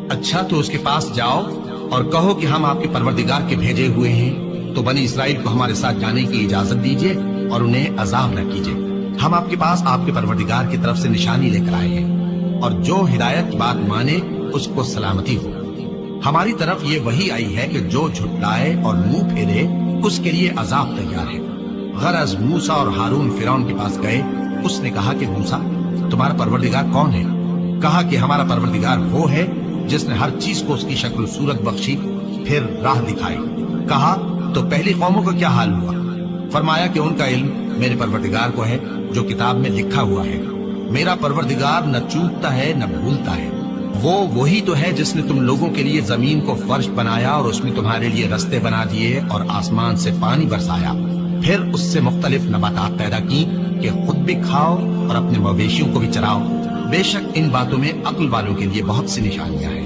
اچھا تو اس کے پاس جاؤ اور کہو کہ ہم آپ کے پروردگار کے بھیجے ہوئے ہیں، تو بنی اسرائیل کو ہمارے ساتھ جانے کی اجازت دیجیے اور انہیں عذاب نہ کیجیے۔ ہم آپ کے پاس آپ کے پروردگار کی طرف سے نشانی لے کر آئے ہیں، اور جو ہدایت کی بات مانے اس کو سلامتی ہو۔ ہماری طرف یہ وحی آئی ہے کہ جو جھٹلائے اور منہ پھیرے اس کے لیے عذاب تیار ہے۔ غرض موسیٰ اور ہارون فرعون کے پاس گئے، اس نے کہا کہ موسیٰ تمہارا پروردگار کون ہے؟ کہا کہ ہمارا پروردگار وہ ہے جس نے ہر چیز کو اس کی شکل و صورت بخشی، پھر راہ دکھائی۔ کہا تو پہلی قوموں کا کیا حال ہوا؟ فرمایا کہ ان کا علم میرے پروردگار کو ہے جو کتاب میں لکھا ہوا ہے۔ میرا پروردگار نہ چوکتا ہے نہ بھولتا ہے۔ وہ وہی تو ہے جس نے تم لوگوں کے لیے زمین کو فرش بنایا اور اس میں تمہارے لیے رستے بنا دیے اور آسمان سے پانی برسایا، پھر اس سے مختلف نباتات پیدا کی کہ خود بھی کھاؤ اور اپنے مویشیوں کو بھی چراؤ۔ بے شک ان باتوں میں عقل والوں کے لیے بہت سی نشانیاں ہیں۔